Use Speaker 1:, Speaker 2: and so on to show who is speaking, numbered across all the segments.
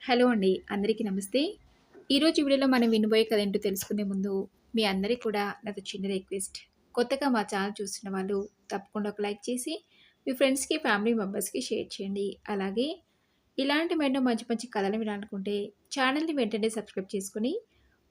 Speaker 1: Hello అండి. అందరికీ నమస్తే. ఈరోజు వీడియోలో మనం వినబోయే కథ ఏంటో తెలుసుకునే ముందు, మీ అందరికి కూడా నాదో చిన్న రిక్వెస్ట్. కొత్తగా మా ఛానల్ చూస్తున్న వాళ్ళు తప్పకుండా ఒక లైక్ చేసి, మీ ఫ్రెండ్స్‌కి, ఫ్యామిలీ మెంబర్స్‌కి షేర్ చేయండి. అలాగే ఇలాంటి మరెన్నో మంచి మంచి కథలు వినాలనుకుంటే ఛానల్‌ని వెంటనే సబ్స్క్రైబ్ చేసుకొని,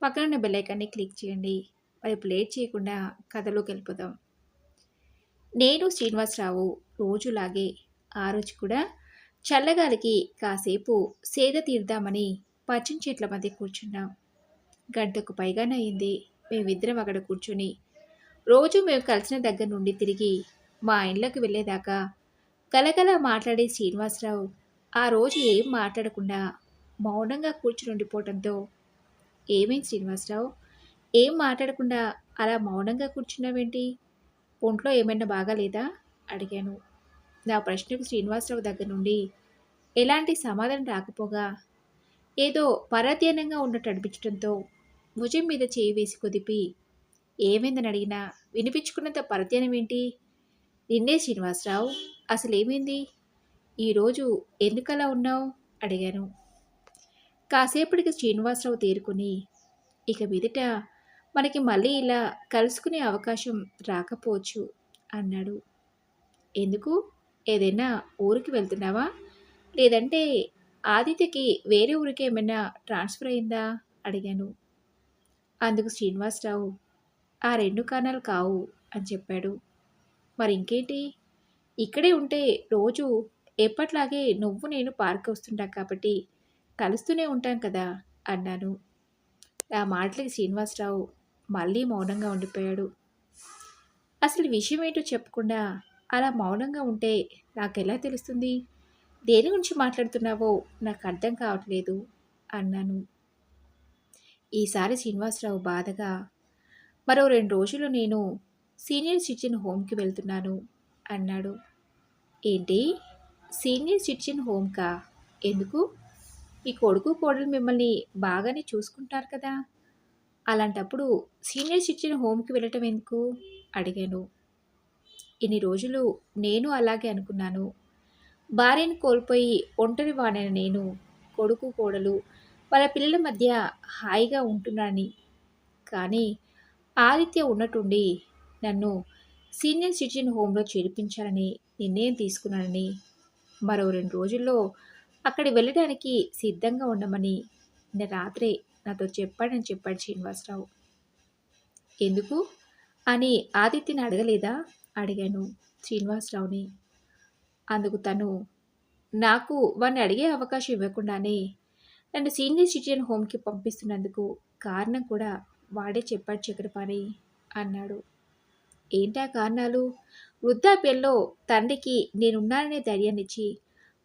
Speaker 1: పక్కన ఉన్న బెల్ ఐకాన్‌ని క్లిక్ చేయండి. మరి ఇప్పుడు లేట్ చేయకుండా కథలోకెళ్ళిపోదాం. నేను శ్రీనివాసరావు రోజులాగే ఆ రోజు కూడా చల్లగాలికి కాసేపు సేద తీర్దామని పచ్చని చెట్ల మధ్య కూర్చున్నాం. గంటకు పైగానయింది మేమిద్దరం అక్కడ కూర్చొని. రోజు మేము కలిసిన దగ్గర నుండి తిరిగి మా ఇంట్లోకి వెళ్ళేదాకా గలగల మాట్లాడే శ్రీనివాసరావు ఆ రోజు ఏం మాట్లాడకుండా మౌనంగా కూర్చుని ఉండిపోవడంతో, ఏమైంది శ్రీనివాసరావు, ఏం మాట్లాడకుండా అలా మౌనంగా కూర్చున్నావేంటి? ఒంట్లో ఏమైనా బాగాలేదా? అడిగాను. నా ప్రశ్నకు శ్రీనివాసరావు దగ్గర నుండి ఎలాంటి సమాధానం రాకపోగా, ఏదో పరధ్యానంగా ఉన్నట్టు అనిపించడంతో భుజం మీద చేయి వేసి కుదిపి, ఏమైందని అడిగినా వినిపించుకున్నంత పరధ్యానం ఏంటి? నిన్నే శ్రీనివాసరావు, అసలేమైంది? ఈరోజు ఎందుకలా ఉన్నావు? అడిగాను. కాసేపటికి శ్రీనివాసరావు తేరుకుని, ఇక మీదట మనకి మళ్ళీ ఇలా కలుసుకునే అవకాశం రాకపోవచ్చు అన్నాడు. ఎందుకు? ఏదైనా ఊరికి వెళ్తున్నావా? లేదంటే ఆదిత్యకి వేరే ఊరికి ఏమైనా ట్రాన్స్ఫర్ అయిందా? అడిగాను. అందుకు శ్రీనివాసరావు, ఆ 2 కారణాలు కావు అని చెప్పాడు. మరి ఇంకేంటి? ఇక్కడే ఉంటే రోజు ఎప్పట్లాగే నువ్వు నేను పార్క్ వస్తుంటాం కాబట్టి కలుస్తూనే ఉంటాం కదా అన్నాను. ఆ మాటలకి శ్రీనివాసరావు మళ్ళీ మౌనంగా ఉండిపోయాడు. అసలు విషయం ఏంటో చెప్పకుండా అలా మౌనంగా ఉంటే నాకెలా తెలుస్తుంది? దేని గురించి మాట్లాడుతున్నావో నాకు అర్థం కావట్లేదు అన్నాను. ఈసారి శ్రీనివాసరావు బాధగా, మరో 2 రోజులు నేను సీనియర్ సిటిజన్ హోమ్‌కి వెళ్తున్నాను అన్నాడు. ఏంటి? సీనియర్ సిటిజన్ హోమ్‌కా? ఎందుకు? మీ కొడుకు, కోడలు మిమ్మల్ని బాగానే చూసుకుంటారు కదా! అలాంటప్పుడు సీనియర్ సిటిజన్ హోమ్‌కి వెళ్ళటం ఎందుకు? అడిగాను. ఇన్ని రోజులు నేను అలాగే అనుకున్నాను. భార్యను కోల్పోయి ఒంటరి వాడైన నేను, కొడుకు, కోడలు వాళ్ళ పిల్లల మధ్య హాయిగా ఉంటున్నానని. కానీ ఆదిత్య ఉన్నట్టుండి నన్ను సీనియర్ సిటిజన్ హోమ్‌లో చేర్పించాలని నిర్ణయం తీసుకున్నానని, మరో 2 రోజుల్లో అక్కడికి వెళ్ళడానికి సిద్ధంగా ఉండమని నిన్న రాత్రే నాతో చెప్పాడని చెప్పాడు శ్రీనివాసరావు. ఎందుకు? అని ఆదిత్యని అడగలేదా? అడిగాను శ్రీనివాసరావుని. అందుకు తను, నాకు వాడిని అడిగే అవకాశం ఇవ్వకుండానే నన్ను సీనియర్ సిటిజన్ హోమ్‌కి పంపిస్తున్నందుకు కారణం కూడా వాడే చెప్పాడు చక్రపాణి అన్నాడు. ఏంటా కారణాలు? వృద్ధాప్యంలో తండ్రికి నేనున్నాననే ధైర్యాన్నిచ్చి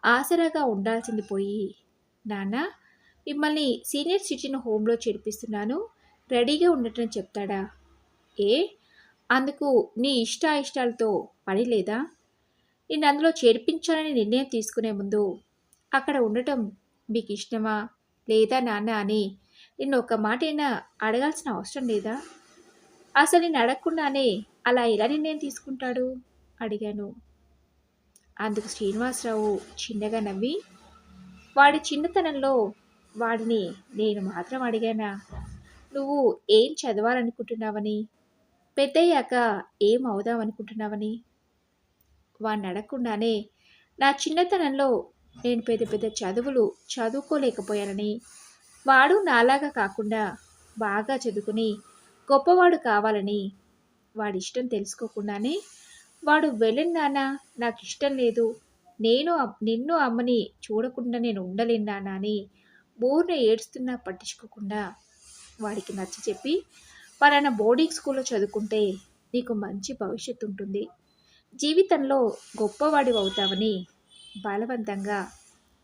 Speaker 1: ఆసరాగా ఉండాల్సింది పోయి, నాన్న మిమ్మల్ని సీనియర్ సిటిజన్ హోమ్‌లో చేర్పిస్తున్నాను, రెడీగా ఉండటని చెప్తాడా? ఏ? అందుకు నీ ఇష్టాయిష్టాలతో పని లేదా? నిన్ను అందులో చేర్పించాలని నిర్ణయం తీసుకునే ముందు అక్కడ ఉండటం మీకు ఇష్టమా లేదా నాన్న అని నిన్ను ఒక మాటైనా అడగాల్సిన అవసరం లేదా? అసలు నేను అడగకుండానే అలా ఎలా నిర్ణయం తీసుకుంటాడు? అడిగాను. అందుకు శ్రీనివాసరావు చిన్నగా నవ్వి, వాడి చిన్నతనంలో వాడిని నేను మాత్రం అడిగానా? నువ్వు ఏం చదవాలనుకుంటున్నావని, పెద్దయ్యాక ఏం అవుదామనుకుంటున్నావని? వాడిని అడగకుండానే నా చిన్నతనంలో నేను పెద్ద పెద్ద చదువులు చదువుకోలేకపోయానని, వాడు నాలాగా కాకుండా బాగా చదువుకుని గొప్పవాడు కావాలని, వాడి ఇష్టం తెలుసుకోకుండానే వాడు వెళ్ళను నాన్న, నాకు ఇష్టం లేదు, నిన్ను అమ్మని చూడకుండా నేను ఉండలేను నాన్న అని బోరున ఏడుస్తున్నా పట్టించుకోకుండా వాడికి నచ్చచెప్పి, పలానా బోర్డింగ్ స్కూల్లో చదువుకుంటే నీకు మంచి భవిష్యత్తు ఉంటుంది, జీవితంలో గొప్పవాడివవుతావని బలవంతంగా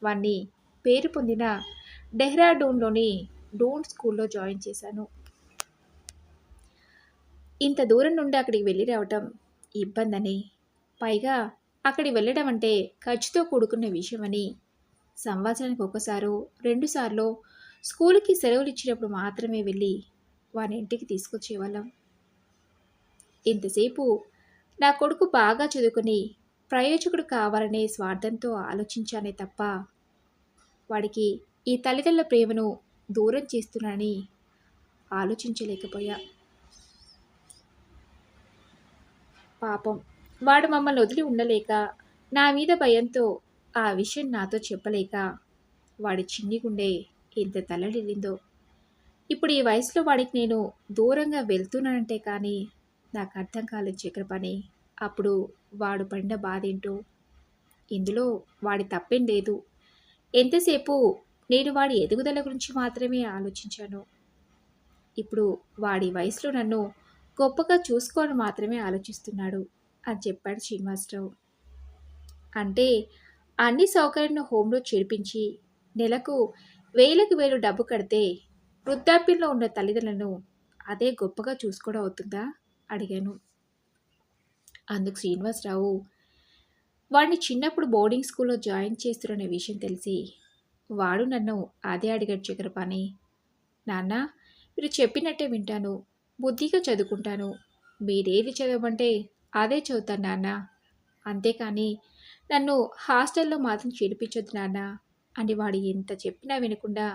Speaker 1: వాణ్ణి పేరు పొందిన డెహ్రాడూన్‌లోని డూన్ స్కూల్‌లో జాయిన్ చేశాను. ఇంత దూరం నుండి అక్కడికి వెళ్ళి రావటం ఇబ్బందని, పైగా అక్కడికి వెళ్ళడం అంటే ఖర్చుతో కూడుకున్న విషయమని, సంవత్సరానికి ఒకసారో, 2 సార్లో స్కూలుకి సెలవులు ఇచ్చినప్పుడు మాత్రమే వెళ్ళి వాని ఇంటికి తీసుకొచ్చేవాళ్ళం. ఇంతసేపు నా కొడుకు బాగా చదువుకుని ప్రయోజకుడు కావాలనే స్వార్థంతో ఆలోచించానే తప్ప, వాడికి ఈ తల్లిదండ్రుల ప్రేమను దూరం చేస్తున్నానని ఆలోచించలేకపోయా. పాపం వాడు మమ్మల్ని వదిలి ఉండలేక, నా మీద భయంతో ఆ విషయం నాతో చెప్పలేక వాడి చిన్ని గుండె ఎంత తల్లడిల్లిందో. ఇప్పుడు ఈ వయసులో వాడికి నేను దూరంగా వెళ్తున్నానంటే కానీ నాకు అర్థం కాలేదు చక్రపాణి. అప్పుడు వాడు పడిన బాధేంటో. ఇందులో వాడి తప్పేం లేదు. ఎంతసేపు నేను వాడి ఎదుగుదల గురించి మాత్రమే ఆలోచించాను. ఇప్పుడు వాడి వయసులో నన్ను గొప్పగా చూసుకోవాలని మాత్రమే ఆలోచిస్తున్నాడు అని చెప్పాడు శ్రీనివాసరావు. అంటే అన్ని సౌకర్యాలను హోంలో చేర్పించి నెలకు వేలకు వేలు డబ్బు కడితే వృద్ధాప్యంలో ఉన్న తల్లిదండ్రులను అదే గొప్పగా చూసుకోవడం అవుతుందా అడిగాను. అందుకు శ్రీనివాసరావు వాడిని చిన్నప్పుడు బోర్డింగ్ స్కూల్లో జాయిన్ చేస్తున్న విషయం తెలిసి వాడు నన్ను అదే అడిగాడు చక్రపాణి. నాన్న, మీరు చెప్పినట్టే వింటాను, బుద్ధిగా చదువుకుంటాను, మీరేది చదవమంటే అదే చదువుతాను నాన్న, అంతేకాని నన్ను హాస్టల్లో మాత్రం చేర్పించొద్దు నాన్న అని వాడు ఎంత చెప్పినా వినకుండా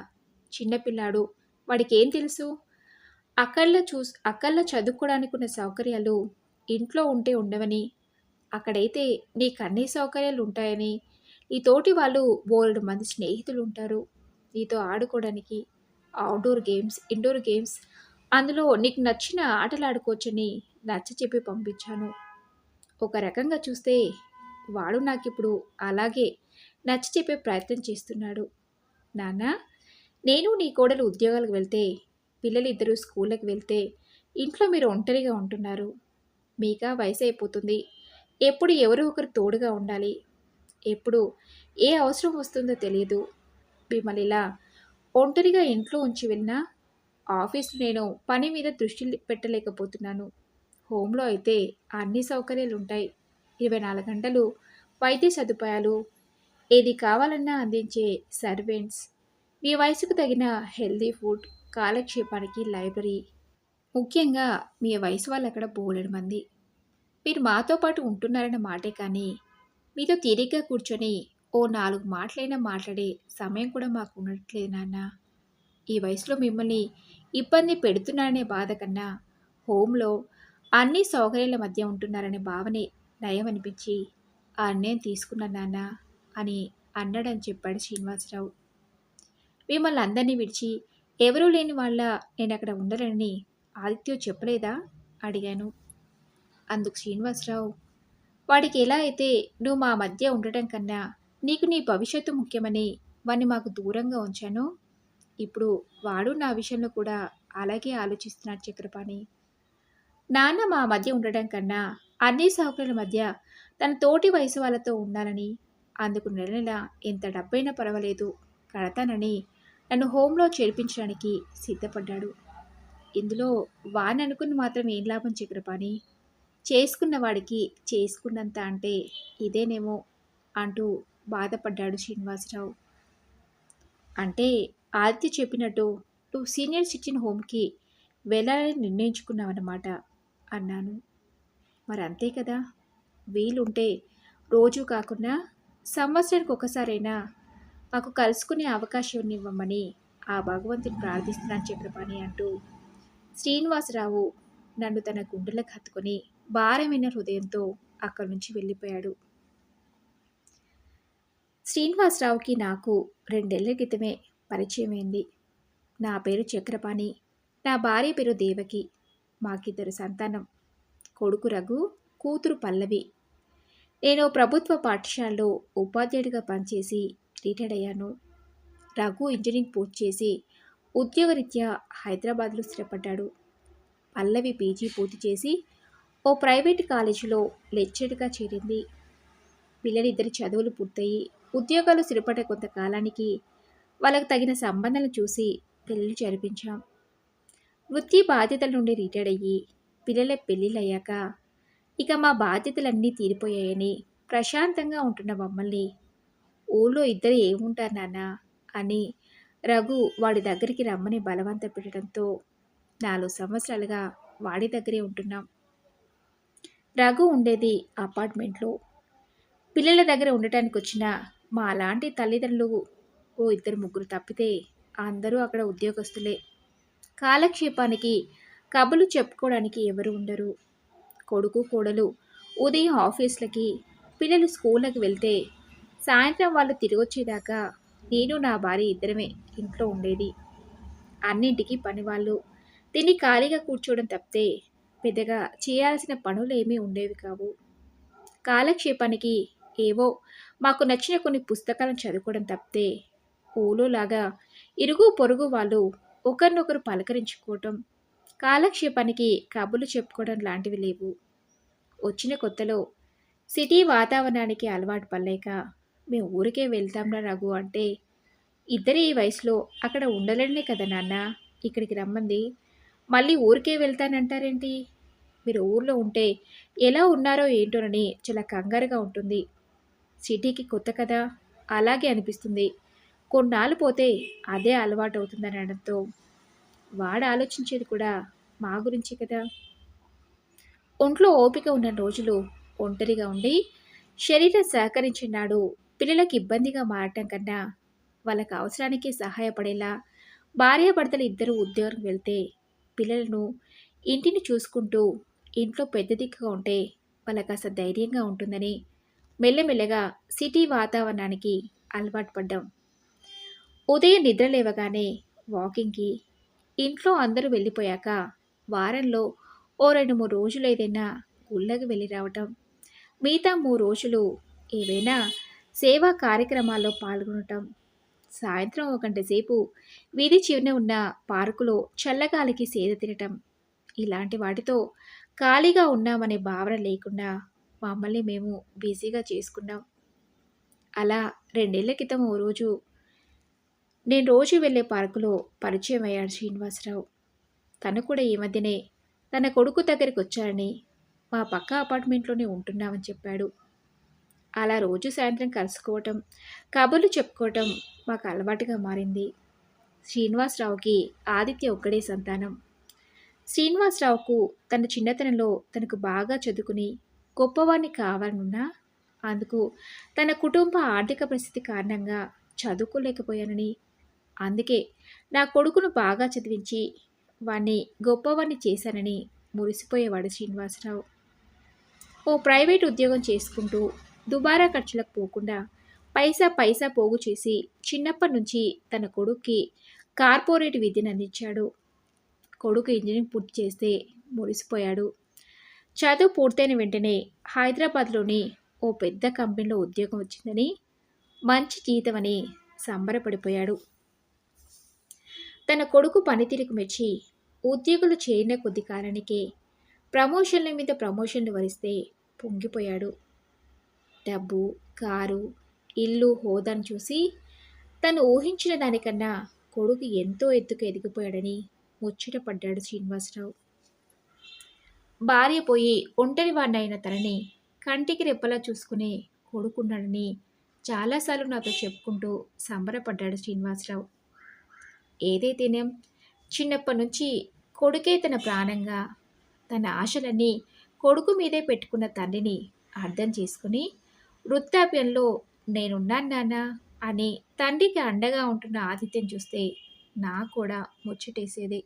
Speaker 1: చిన్నపిల్లాడు, వాడికి ఏం తెలుసు? అక్కల్లో చదువుకోవడానికి ఉన్న సౌకర్యాలు ఇంట్లో ఉంటే ఉండవని, అక్కడైతే నీకు అన్ని సౌకర్యాలు ఉంటాయని, నీ తోటి వాళ్ళు బోలెడు మంది స్నేహితులు ఉంటారు నీతో ఆడుకోవడానికి, అవుట్డోర్ గేమ్స్, ఇండోర్ గేమ్స్, అందులో నీకు నచ్చిన ఆటలు ఆడుకోవచ్చని నచ్చ చెప్పి పంపించాను. ఒక రకంగా చూస్తే వాడు నాకిప్పుడు అలాగే నచ్చ చెప్పే ప్రయత్నం చేస్తున్నాడు. నాన్న, నేను నీ కోడలు ఉద్యోగాలకు వెళ్తే, పిల్లలిద్దరూ స్కూళ్ళకి వెళ్తే ఇంట్లో మీరు ఒంటరిగా ఉంటున్నారు. మీకా వయసు అయిపోతుంది. ఎప్పుడు ఎవరో ఒకరు తోడుగా ఉండాలి. ఎప్పుడు ఏ అవసరం వస్తుందో తెలియదు. మిమ్మల్ని ఇలా ఒంటరిగా ఇంట్లో ఉంచి వెళ్ళినా ఆఫీస్లో నేను పని మీద దృష్టి పెట్టలేకపోతున్నాను. హోమ్లో అయితే అన్ని సౌకర్యాలు ఉంటాయి. 24 గంటలు వైద్య సదుపాయాలు, ఏది కావాలన్నా అందించే సర్వెంట్స్, మీ వయసుకు తగిన హెల్దీ ఫుడ్, కాలక్షేపానికి లైబ్రరీ. ముఖ్యంగా మీ వయసు వాళ్ళు అక్కడ బోలెడు మంది. మీరు మాతో పాటు ఉంటున్నారన్న మాటే కానీ మీతో తీరిగ్గా కూర్చొని ఓ 4 మాటలైనా మాట్లాడే సమయం కూడా మాకు ఉండట్లేదు నాన్న. ఈ వయసులో మిమ్మల్ని ఇబ్బంది పెడుతున్నారనే బాధ కన్నా హోంలో అన్ని సౌకర్యాల మధ్య ఉంటున్నారనే భావనే నయం అనిపించి ఆ నిర్ణయం తీసుకున్నాను నాన్న అని అన్నాడని చెప్పాడు శ్రీనివాసరావు. మిమ్మల్ని అందరినీ విడిచి ఎవరూ లేని వాళ్ళ నేను అక్కడ ఉండలేనని ఆదిత్య చెప్పలేదా అడిగాను. అందుకు శ్రీనివాసరావు, వాడికి ఎలా అయితే నువ్వు మా మధ్య ఉండటం కన్నా నీకు నీ భవిష్యత్తు ముఖ్యమని వాడిని మాకు దూరంగా ఉంచాను, ఇప్పుడు వాడు నా విషయంలో కూడా అలాగే ఆలోచిస్తున్నాడు చక్రపాణి. నాన్న మా మధ్య ఉండటం కన్నా అన్ని సౌకర్యాల మధ్య తన తోటి వయసు వాళ్ళతో ఉండాలని, అందుకు నెల నెల ఎంత డబ్బైనా పర్వాలేదు కడతానని నన్ను హోంలో చేర్పించడానికి సిద్ధపడ్డాడు. ఇందులో వాడిని అనుకుని మాత్రం ఏం లాభం చక్రపాణి? చేసుకున్న వాడికి చేసుకున్నంత అంటే ఇదేనేమో అంటూ బాధపడ్డాడు శ్రీనివాసరావు. అంటే ఆదిత్య చెప్పినట్టు నువ్వు సీనియర్ సిటిజన్ హోమ్కి వెళ్ళాలని నిర్ణయించుకున్నావన్నమాట అన్నాను. మరి అంతే కదా, వీలుంటే రోజు కాకుండా సంవత్సరానికి ఒకసారైనా మాకు కలుసుకునే అవకాశం ఇవ్వమని ఆ భగవంతుని ప్రార్థిస్తున్నాను చక్రపాణి అంటూ శ్రీనివాసరావు నన్ను తన గుండెలకు హత్తుకొని భారమైన హృదయంతో అక్కడి నుంచి వెళ్ళిపోయాడు. శ్రీనివాసరావుకి నాకు 2 ఏళ్ల క్రితమే పరిచయమైంది. నా పేరు చక్రపాణి, నా భార్య పేరు దేవకి. మాకిద్దరు సంతానం, కొడుకు రఘు, కూతురు పల్లవి. నేను ప్రభుత్వ పాఠశాలలో ఉపాధ్యాయుడిగా పనిచేసి రిటైర్డ్ అయ్యాను. రఘు ఇంజనీరింగ్ పూర్తి చేసి ఉద్యోగరీత్యా హైదరాబాద్లో స్థిరపడ్డాడు. పల్లవి పీజీ పూర్తి చేసి ఓ ప్రైవేటు కాలేజీలో లెక్చరర్గా చేరింది. పిల్లలిద్దరి చదువులు పూర్తయి ఉద్యోగాలు స్థిరపడ్డ కొంతకాలానికి వాళ్ళకు తగిన సంబంధాలను చూసి పెళ్ళిళ్ళు జరిపించాం. వృత్తి బాధ్యతల నుండి రిటైర్డ్ అయ్యి పిల్లల పెళ్ళిళ్ళయ్యాక ఇక మా బాధ్యతలన్నీ తీరిపోయాయని ప్రశాంతంగా ఉంటున్న మమ్మల్ని ఊళ్ళో ఇద్దరు ఏముంటారు నాన్న అని రఘు వాడి దగ్గరికి రమ్మని బలవంత పెట్టడంతో 4 సంవత్సరాలుగా వాడి దగ్గరే ఉంటున్నాం. రఘు ఉండేది అపార్ట్మెంట్లో. పిల్లల దగ్గర ఉండటానికి వచ్చిన మా అలాంటి తల్లిదండ్రులు ఓ ఇద్దరు ముగ్గురు తప్పితే అందరూ అక్కడ ఉద్యోగస్తులే. కాలక్షేపానికి కబుర్లు చెప్పుకోవడానికి ఎవరు ఉండరు. కొడుకు కోడలు ఉదయం ఆఫీసులకి, పిల్లలు స్కూళ్ళకి వెళ్తే సాయంత్రం వాళ్ళు తిరిగొచ్చేదాకా నేను నా భార్య ఇద్దరమే ఇంట్లో ఉండేది. అన్నింటికి పనివాళ్ళు. తిని ఖాళీగా కూర్చోవడం తప్పితే పెద్దగా చేయాల్సిన పనులేమీ ఉండేవి కావు. కాలక్షేపానికి ఏవో మాకు నచ్చిన కొన్ని పుస్తకాలను చదువుకోవడం తప్పితే ఊలోలాగా ఇరుగు పొరుగు వాళ్ళు ఒకరినొకరు పలకరించుకోవటం, కాలక్షేపానికి కబుర్లు చెప్పుకోవడం లాంటివి లేవు. వచ్చిన కొత్తలో సిటీ వాతావరణానికి అలవాటు పడలేక మేము ఊరికే వెళ్తాంరా రఘు అంటే, ఇద్దరు ఈ వయసులో అక్కడ ఉండలేనే కదా నాన్న ఇక్కడికి రమ్మంది. మళ్ళీ ఊరికే వెళ్తానంటారేంటి? మీరు ఊర్లో ఉంటే ఎలా ఉన్నారో ఏంటోనని చాలా కంగారుగా ఉంటుంది. సిటీకి కొత్త కదా, అలాగే అనిపిస్తుంది. కొన్నాళ్ళు పోతే అదే అలవాటు అవుతుందని అనడంతో వాడు ఆలోచించేది కూడా మా గురించి కదా. ఒంట్లో ఓపిక ఉన్న రోజులు ఒంటరిగా ఉండి శరీరం సహకరించిన నాడు పిల్లలకు ఇబ్బందిగా మారటం కన్నా వాళ్ళకి అవసరానికి సహాయపడేలా భార్యాభర్తలు ఇద్దరు ఉద్యోగం వెళ్తే పిల్లలను ఇంటిని చూసుకుంటూ ఇంట్లో పెద్ద దిక్కుగా ఉంటే వాళ్ళకి కాస్త ధైర్యంగా ఉంటుందని మెల్లమెల్లగా సిటీ వాతావరణానికి అలవాటు పడ్డాం. ఉదయం నిద్ర లేవగానే వాకింగ్కి, ఇంట్లో అందరూ వెళ్ళిపోయాక వారంలో ఓ 2-3 రోజులు ఏదైనా గుళ్ళకి వెళ్ళి రావటం, మిగతా 3 రోజులు ఏవైనా సేవా కార్యక్రమాల్లో పాల్గొనటం, సాయంత్రం ఒక గంట సేపు వీధి చివరన ఉన్న పార్కులో చల్లగాలికి సేద తినటం, ఇలాంటి వాటితో ఖాళీగా ఉన్నామనే భావన లేకుండా మమ్మల్ని మేము బిజీగా చేసుకున్నాం. అలా 2 ఏళ్ల క్రితం ఓ రోజు నేను రోజు వెళ్ళే పార్కులో పరిచయం అయ్యాడు శ్రీనివాసరావు. తను కూడా ఈ మధ్యనే తన కొడుకు దగ్గరికి వచ్చారని, మా పక్క అపార్ట్మెంట్లోనే ఉంటున్నామని చెప్పాడు. అలా రోజు సాయంత్రం కలుసుకోవటం, కబుర్లు చెప్పుకోవటం మాకు అలవాటుగా మారింది. శ్రీనివాసరావుకి ఆదిత్య ఒక్కడే సంతానం. శ్రీనివాసరావుకు తన చిన్నతనంలో తనకు బాగా చదువుకుని గొప్పవాణ్ణి కావాలనున్నా అందుకు తన కుటుంబ ఆర్థిక పరిస్థితి కారణంగా చదువుకోలేకపోయానని, అందుకే నా కొడుకును బాగా చదివించి వాణ్ణి గొప్పవాణ్ణి చేశానని మురిసిపోయేవాడు శ్రీనివాసరావు. ఓ ప్రైవేట్ ఉద్యోగం చేసుకుంటూ దుబారా ఖర్చులకు పోకుండా పైసా పైసా పోగు చేసి చిన్నప్పటి నుంచి తన కొడుక్కి కార్పొరేట్ విద్యను అందించాడు. కొడుకు ఇంజనీరింగ్ పూర్తి చేస్తే మురిసిపోయాడు. చదువు పూర్తయిన వెంటనే హైదరాబాద్లోని ఓ పెద్ద కంపెనీలో ఉద్యోగం వచ్చిందని, మంచి జీతమని సంబరపడిపోయాడు. తన కొడుకు పనితీరుకు మెచ్చి ఉద్యోగులు చేరిన కొద్ది కాలానికే ప్రమోషన్ల మీద ప్రమోషన్లు వరిస్తే పొంగిపోయాడు. డబ్బు, కారు, ఇల్లు, హోదాను చూసి తను ఊహించిన దానికన్నా కొడుకు ఎంతో ఎత్తుకు ఎదిగిపోయాడని ముచ్చటపడ్డాడు శ్రీనివాసరావు. భార్య పోయి ఒంటరివాడినైన తనని కంటికి రెప్పలా చూసుకునే కొడుకున్నాడని చాలాసార్లు నాతో చెప్పుకుంటూ సంబరపడ్డాడు శ్రీనివాసరావు. ఏదైతేనేం చిన్నప్పటి నుంచి కొడుకే తన ప్రాణంగా, తన ఆశలన్నీ కొడుకు మీదే పెట్టుకున్న తండ్రిని అర్థం చేసుకుని వృద్ధాప్యంలో నేనున్నాను నాన్న అని తండ్రికి అండగా ఉంటున్న ఆదిత్యం చూస్తే నాకు కూడా ముచ్చటేసేది.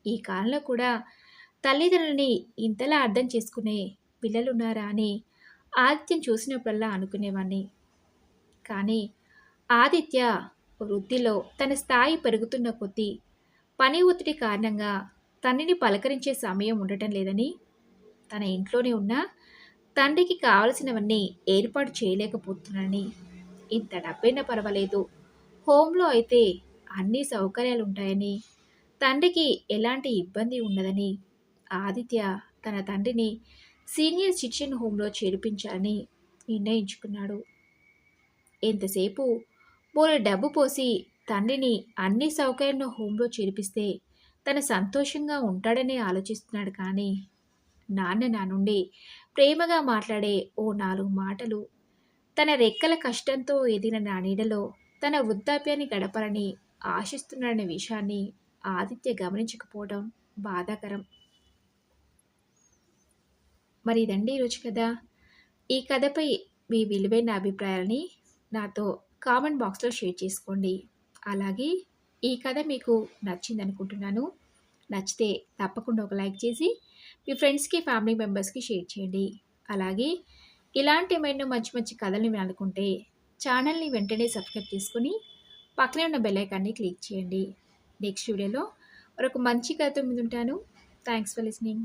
Speaker 1: ఈ కాలంలో కూడా తల్లిదండ్రులని ఇంతలా అర్థం చేసుకునే పిల్లలున్నారా అని ఆదిత్యం చూసినప్పుడల్లా అనుకునేవాణ్ణి. కానీ ఆదిత్య వృత్తిలో తన స్థాయి పెరుగుతున్న కొద్దీ పని ఒత్తిడి కారణంగా తండ్రిని పలకరించే సమయం ఉండటం లేదని, తన ఇంట్లోనే ఉన్న తండ్రికి కావలసినవన్నీ ఏర్పాటు చేయలేకపోతున్నానని, ఇంత డబ్బైనా పర్వాలేదు, హోంలో అయితే అన్ని సౌకర్యాలు ఉంటాయని, తండ్రికి ఎలాంటి ఇబ్బంది ఉండదని ఆదిత్య తన తండ్రిని సీనియర్ సిటిజన్ హోంలో చేర్పించాలని నిర్ణయించుకున్నాడు. ఎంతసేపు బోలెడు డబ్బు పోసి తండ్రిని అన్ని సౌకర్యంలో హోంలో చేర్పిస్తే తన సంతోషంగా ఉంటాడనే ఆలోచిస్తున్నాడు. కానీ నాన్న నా నుండి ప్రేమగా మాట్లాడే ఓ 4 మాటలు, తన రెక్కల కష్టంతో ఎదిగిన నా నీడలో తన వృద్ధాప్యాన్ని గడపాలని ఆశిస్తున్నాడనే విషయాన్ని ఆదిత్య గమనించకపోవడం బాధాకరం. మరి ఇదండి ఈరోజు కథ. ఈ కథపై మీ విలువైన అభిప్రాయాలని నాతో కామెంట్ బాక్స్‌లో షేర్ చేసుకోండి. అలాగే ఈ కథ మీకు నచ్చిందనుకుంటున్నాను. నచ్చితే తప్పకుండా ఒక లైక్ చేసి మీ ఫ్రెండ్స్‌కి, ఫ్యామిలీ మెంబర్స్‌కి షేర్ చేయండి. అలాగే ఇలాంటి మరెన్నో మంచి మంచి కథల్ని వినాలనుకుంటే ఛానల్‌ని వెంటనే సబ్స్క్రైబ్ చేసుకొని పక్కనే ఉన్న బెల్ ఐకాన్‌ని క్లిక్ చేయండి. నెక్స్ట్ వీడియోలో మరొక మంచి కథతో ముందుంటాను. Thanks for listening.